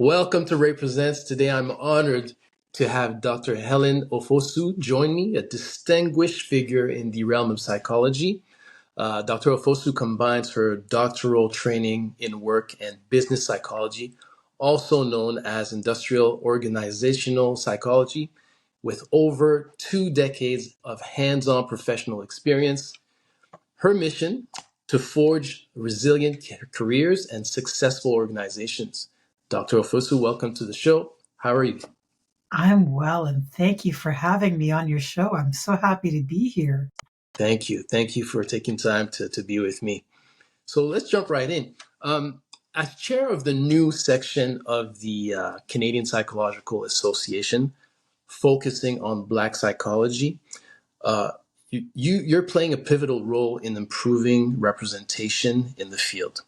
Welcome to Ray Presents. Today I'm honored to have Dr. Helen Ofosu join me, a distinguished figure in the realm of psychology. Dr. Ofosu combines her doctoral training in work and business psychology, also known as industrial organizational psychology, with over 2 decades of hands-on professional experience. Her mission, to forge resilient careers and successful organizations. Dr. Ofosu, welcome to the show. How are you? I'm well, and thank you for having me on your show. I'm so happy to be here. Thank you. Thank you for taking time to be with me. So let's jump right in. As chair of the new section of the Canadian Psychological Association, focusing on Black psychology, uh, you're playing a pivotal role in improving representation in the field.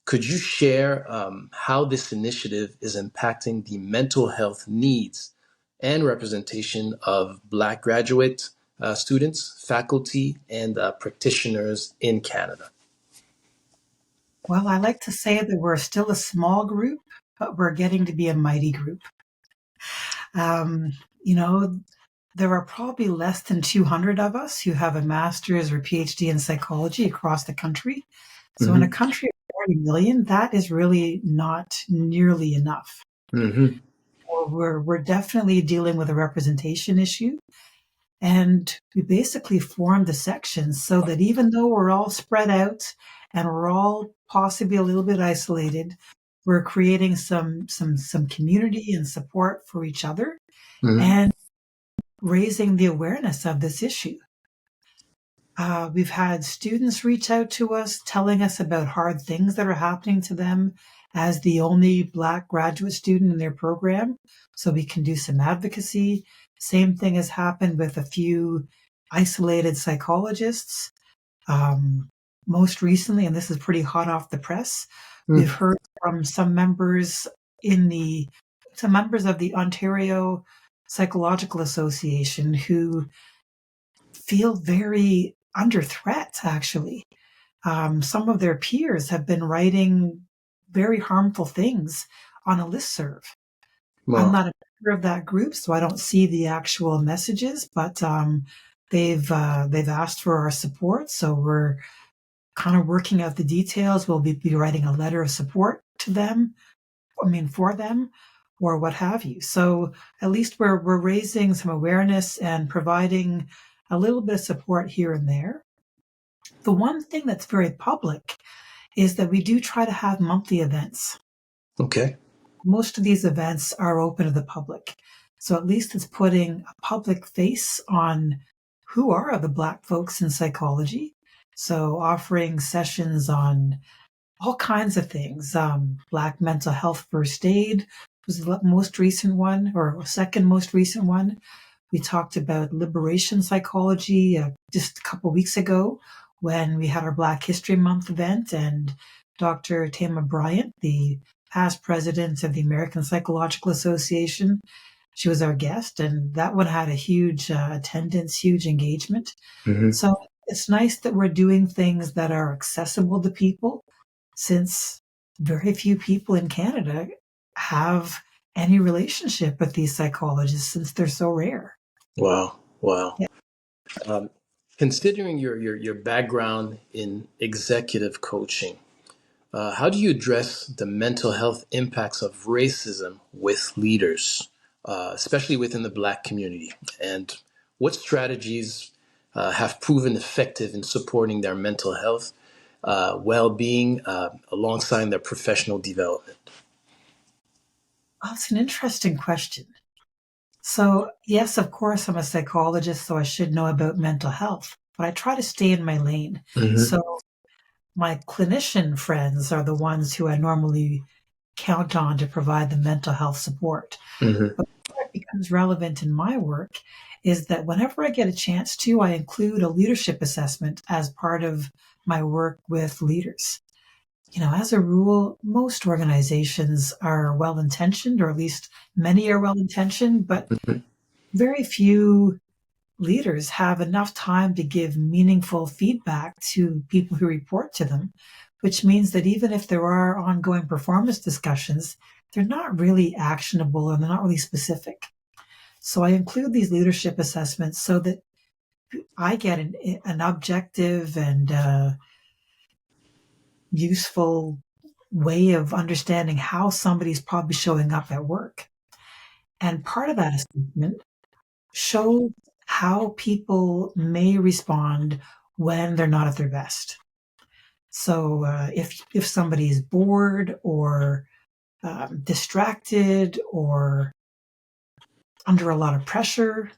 Could you share how this initiative is impacting the mental health needs and representation of Black graduate students, faculty, and practitioners in Canada? Well, I like to say that we're still a small group, but we're getting to be a mighty group. Um, you know, there are probably less than 200 of us who have a master's or PhD in psychology across the country. So in a Mm-hmm. country of 40 million, that is really not nearly enough. Mm-hmm. We're definitely dealing with a representation issue. And we basically formed the sections so that even though we're all spread out and we're all possibly a little bit isolated, we're creating some community and support for each other Mm-hmm. and raising the awareness of this issue. We've had students reach out to us telling us about hard things that are happening to them as the only Black graduate student in their program, so we can do some advocacy. Same thing has happened with a few isolated psychologists. Most recently, and this is pretty hot off the press, we've heard from some members of the Ontario Psychological Association who feel very under threat, actually. Some of their peers have been writing very harmful things on a listserv. I'm Well, not a member of that group, so I don't see the actual messages, but they've asked for our support, so we're kind of working out the details. We'll be writing a letter of support to them, for them, or what have you. So at least we're raising some awareness and providing a little bit of support here and there. The one thing that's very public is that we do try to have monthly events. okay. Most of these events are open to the public. So at least it's putting a public face on who are the Black folks in psychology. So offering sessions on all kinds of things. Black mental health first aid was the most recent one, or second most recent one. We talked about liberation psychology just a couple weeks ago when we had our Black History Month event, and Dr. Tama Bryant, the past president of the American Psychological Association, she was our guest, and that one had a huge attendance, huge engagement. Mm-hmm. So it's nice that we're doing things that are accessible to people, since very few people in Canada have any relationship with these psychologists since they're so rare. Wow. Wow. Yeah. Um, Considering your background in executive coaching, how do you address the mental health impacts of racism with leaders, especially within the Black community? And what strategies have proven effective in supporting their mental health, well-being, alongside their professional development? Well, it's an interesting question. So, yes, of course, I'm a psychologist, so I should know about mental health, but I try to stay in my lane. Mm-hmm. So, my clinician friends are the ones who I normally count on to provide the mental health support. Mm-hmm. But where it becomes relevant in my work is that whenever I get a chance to, I include a leadership assessment as part of my work with leaders. As a rule, most organizations are well intentioned, or at least many are well intentioned, but Mm-hmm. very few leaders have enough time to give meaningful feedback to people who report to them, which means that even if there are ongoing performance discussions, they're not really actionable and they're not really specific. So I include these leadership assessments so that I get an objective and useful way of understanding how somebody's probably showing up at work. And part of that assessment shows how people may respond when they're not at their best. So if somebody is bored or distracted or under a lot of pressure,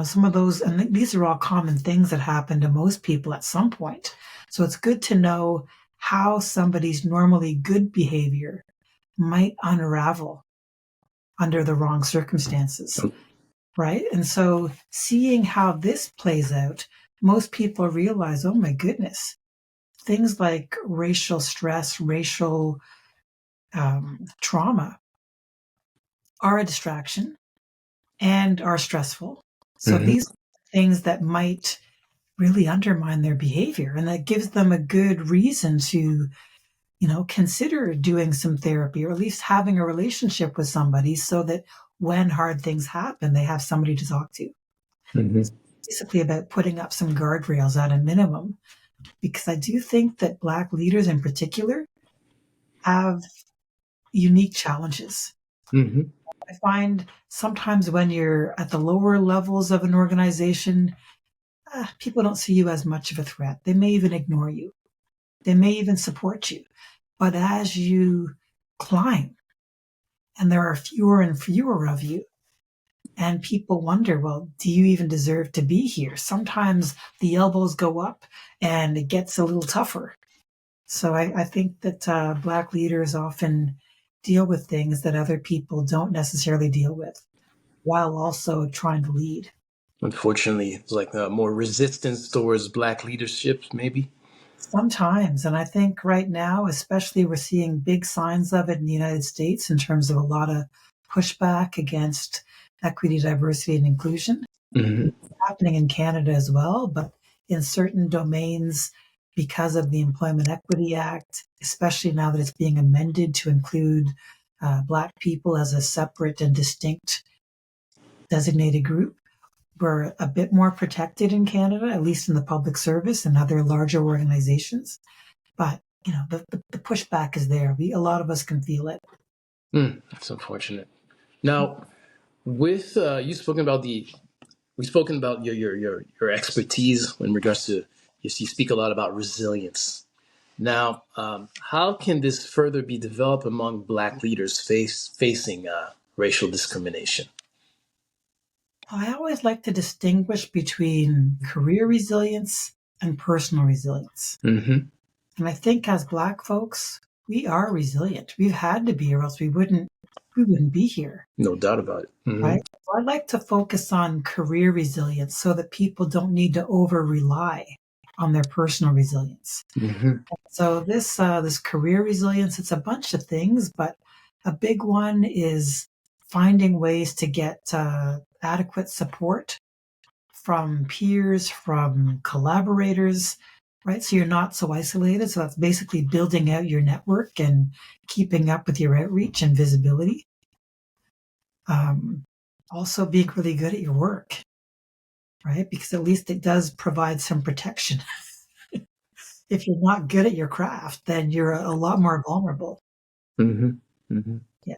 some of those, and these are all common things that happen to most people at some point. So it's good to know how somebody's normally good behavior might unravel under the wrong circumstances, right? And so seeing how this plays out, most people realize, oh my goodness, things like racial stress, racial trauma are a distraction and are stressful. So these are things that might really undermine their behavior, and that gives them a good reason to, consider doing some therapy or at least having a relationship with somebody so that when hard things happen, they have somebody to talk to. It's basically about putting up some guardrails at a minimum, because I do think that Black leaders in particular have unique challenges. I find sometimes when you're at the lower levels of an organization, people don't see you as much of a threat. They may even ignore you. They may even support you. But as you climb, and there are fewer and fewer of you, and people wonder, well, do you even deserve to be here? Sometimes the elbows go up and it gets a little tougher. So I think that Black leaders often deal with things that other people don't necessarily deal with, while also trying to lead. Unfortunately, it's like more resistance towards Black leadership, maybe. Sometimes, and I think right now, especially, we're seeing big signs of it in the United States in terms of a lot of pushback against equity, diversity, and inclusion. It's happening in Canada as well, but in certain domains, because of the Employment Equity Act, especially now that it's being amended to include Black people as a separate and distinct designated group, we're a bit more protected in Canada, at least in the public service and other larger organizations. But, the pushback is there. A lot of us can feel it. That's unfortunate. Now, with we've spoken about your expertise in regards to, you speak a lot about resilience. Now, how can this further be developed among Black leaders facing racial discrimination? I always like to distinguish between career resilience and personal resilience. And I think as Black folks, we are resilient. We've had to be, or else we wouldn't be here. No doubt about it. Right? So I like to focus on career resilience so that people don't need to over rely on their personal resilience. So this career resilience, it's a bunch of things, but a big one is finding ways to get adequate support from peers, from collaborators, right? So you're not so isolated. So that's basically building out your network and keeping up with your outreach and visibility. Also being really good at your work, right? Because at least it does provide some protection. If you're not good at your craft, then you're a lot more vulnerable. Yeah.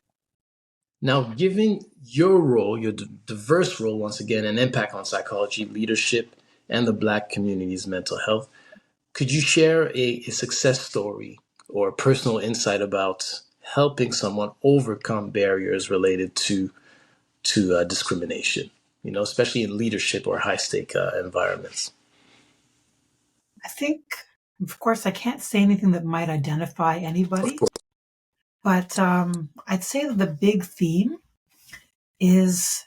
Now, given your role, your diverse role, once again, and impact on psychology, leadership, and the Black community's mental health, could you share a success story or a personal insight about helping someone overcome barriers related to discrimination, especially in leadership or high-stake environments? I think, of course, I can't say anything that might identify anybody, but I'd say that the big theme is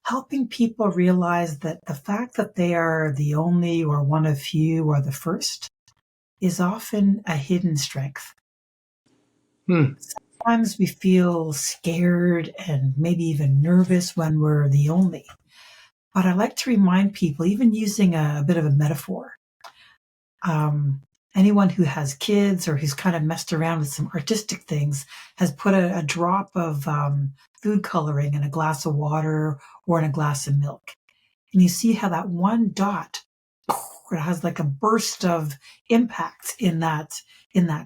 helping people realize that the fact that they are the only or one of few or the first is often a hidden strength. Sometimes we feel scared and maybe even nervous when we're the only. But I like to remind people, even using a bit of a metaphor, anyone who has kids or who's kind of messed around with some artistic things has put a drop of food coloring in a glass of water or in a glass of milk. And you see how that one dot it has like a burst of impact in that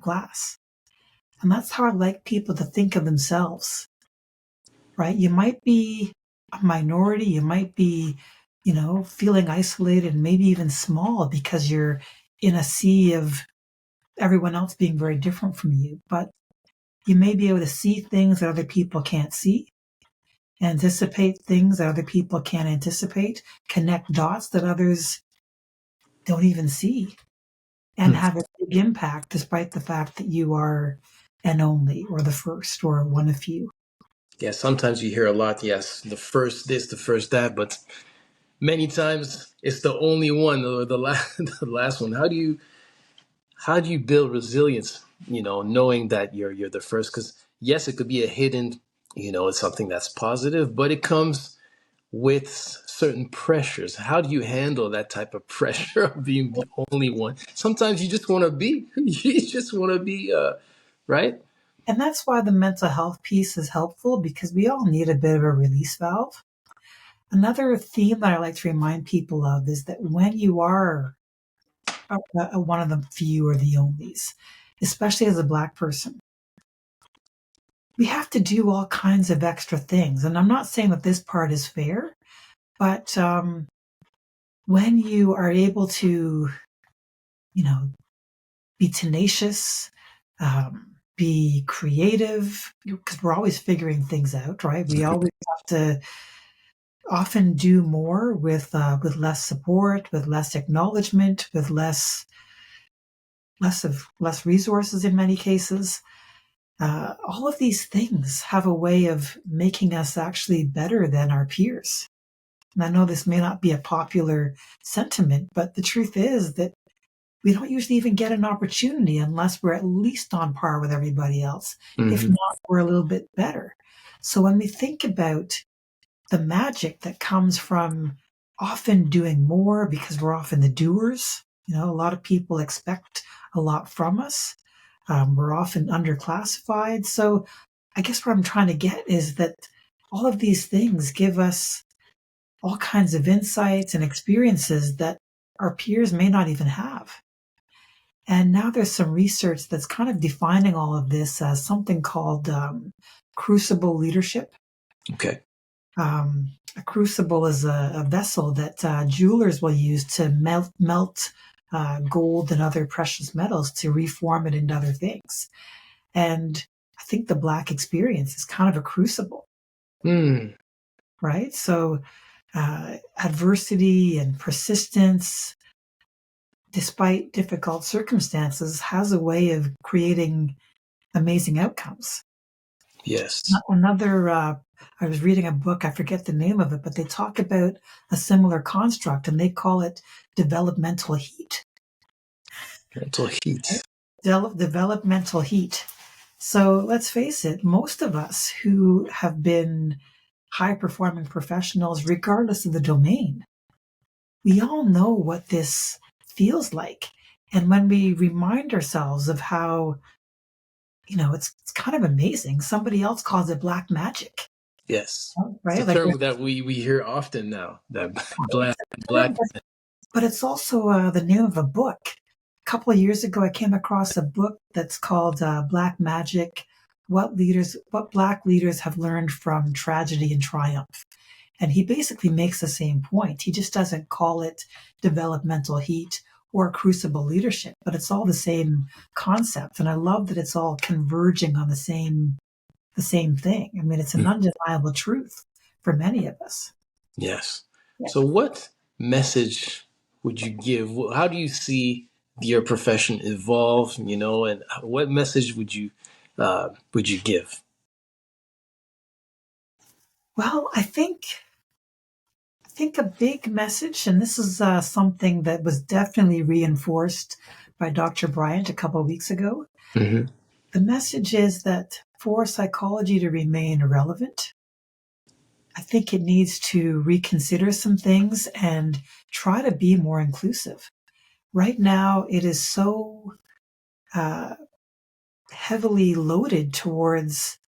glass. And that's how I like people to think of themselves, right? You might be a minority, you might be, feeling isolated and maybe even small because you're in a sea of everyone else being very different from you. But you may be able to see things that other people can't see, anticipate things that other people can't anticipate, connect dots that others don't even see, and have a big impact despite the fact that you are an only or the first or one of few. Yeah, sometimes you hear a lot, yes, the first this, the first that, but many times it's the only one or the last, the last one. How do you build resilience, knowing that you're the first? Because yes, it could be a hidden, it's something that's positive, but it comes with certain pressures. How do you handle that type of pressure of being the only one? Sometimes you just want to be, you just want to be, right? And that's why the mental health piece is helpful, because we all need a bit of a release valve. Another theme that I like to remind people of is that when you are one of the few or the onlys, especially as a Black person, we have to do all kinds of extra things. And I'm not saying that this part is fair, but when you are able to, be tenacious, be creative, because we're always figuring things out, right? We always have to often do more with less support, with less acknowledgement, with less resources in many cases. All of these things have a way of making us actually better than our peers. And I know this may not be a popular sentiment, but the truth is that we don't usually even get an opportunity unless we're at least on par with everybody else. If Mm-hmm. not, we're a little bit better. So when we think about the magic that comes from often doing more because we're often the doers, a lot of people expect a lot from us. We're often underclassified. So I guess what I'm trying to get is that all of these things give us all kinds of insights and experiences that our peers may not even have. And now there's some research that's kind of defining all of this as something called crucible leadership. Okay. A crucible is a vessel that jewelers will use to melt gold and other precious metals to reform it into other things. And I think the Black experience is kind of a crucible, Mm. right? So adversity and persistence, despite difficult circumstances, has a way of creating amazing outcomes. Yes. Another, I was reading a book, I forget the name of it, but they talk about a similar construct and they call it developmental heat. Mental heat. Developmental heat. So let's face it, most of us who have been high performing professionals, regardless of the domain, we all know what this feels like. And when we remind ourselves of how, it's kind of amazing. Somebody else calls it black magic, Yes. It's a right? Like, term that we hear often now. That black it's a term, black. but it's also the name of a book. A couple of years ago, I came across a book that's called Black Magic: what Black leaders have learned from tragedy and triumph. And he basically makes the same point. He just doesn't call it developmental heat or crucible leadership, but it's all the same concept. And I love that it's all converging on the same thing. I mean, it's an undeniable truth for many of us. Yes. Yeah. So, what message would you give? How do you see your profession evolve? And what message would you give? Well, I think a big message, and this is something that was definitely reinforced by Dr. Bryant a couple of weeks ago. Mm-hmm. The message is that for psychology to remain relevant, I think it needs to reconsider some things and try to be more inclusive. right now it is so uh, heavily loaded towards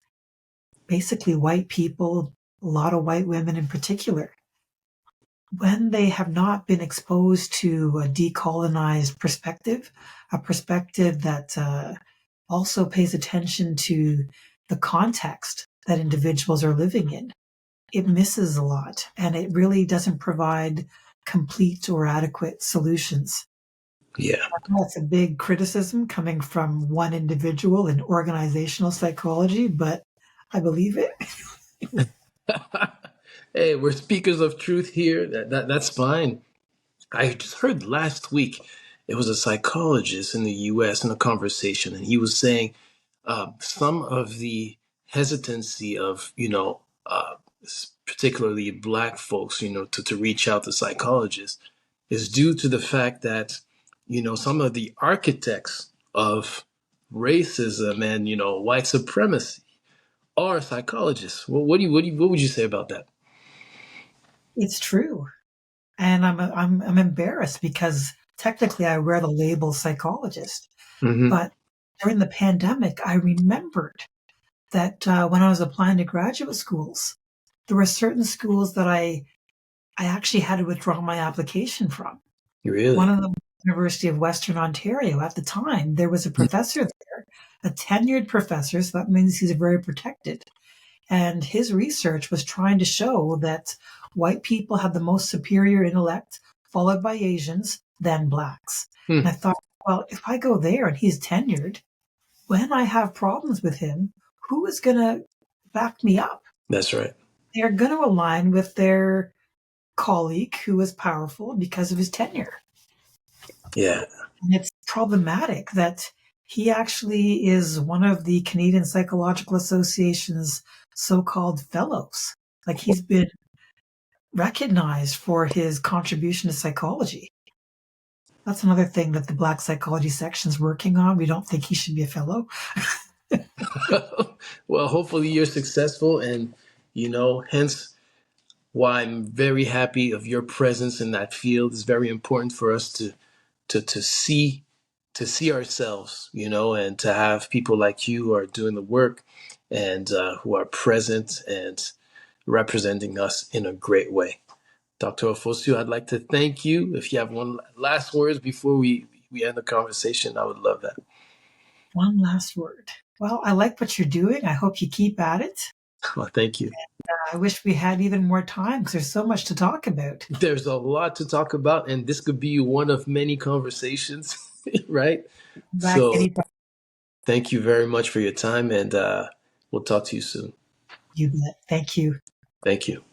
basically white people, a lot of white women in particular, when they have not been exposed to a decolonized perspective, a perspective that also pays attention to the context that individuals are living in. It misses a lot and it really doesn't provide complete or adequate solutions. Yeah. That's a big criticism coming from one individual in organizational psychology, but I believe it. Hey, we're speakers of truth here. That's fine. I just heard last week it was a psychologist in the U.S. in a conversation, and he was saying some of the hesitancy of particularly black folks, to reach out to psychologists is due to the fact that some of the architects of racism and white supremacy are psychologists. Well, what would you say about that? It's true. And I'm embarrassed because technically I wear the label psychologist. Hmm. But during the pandemic, I remembered that when I was applying to graduate schools, there were certain schools that I actually had to withdraw my application from. One Really? of them, University of Western Ontario. At the time, there was a professor there, a tenured professor, so that means he's very protected. And his research was trying to show that white people have the most superior intellect, followed by Asians, then blacks. Hmm. And I thought, well, if I go there and he's tenured, when I have problems with him, who is going to back me up? That's right. They're going to align with their colleague who is powerful because of his tenure. Yeah. And it's problematic that he actually is one of the Canadian Psychological Association's so-called fellows. Like he's been recognized for his contribution to psychology. That's another thing that the Black Psychology section is working on. We don't think he should be a fellow. Well, hopefully you're successful, and hence why I'm very happy of your presence in that field. It's very important for us to see ourselves, and to have people like you who are doing the work and who are present and representing us in a great way. Dr. Ofosu, I'd like to thank you. If you have one last words before we end the conversation, I would love that. One last word. Well, I like what you're doing. I hope you keep at it. Well, thank you. I wish we had even more time because there's so much to talk about. There's a lot to talk about, and this could be one of many conversations, right? Back So, anytime. thank you very much for your time, and we'll talk to you soon. You bet. Thank you. Thank you.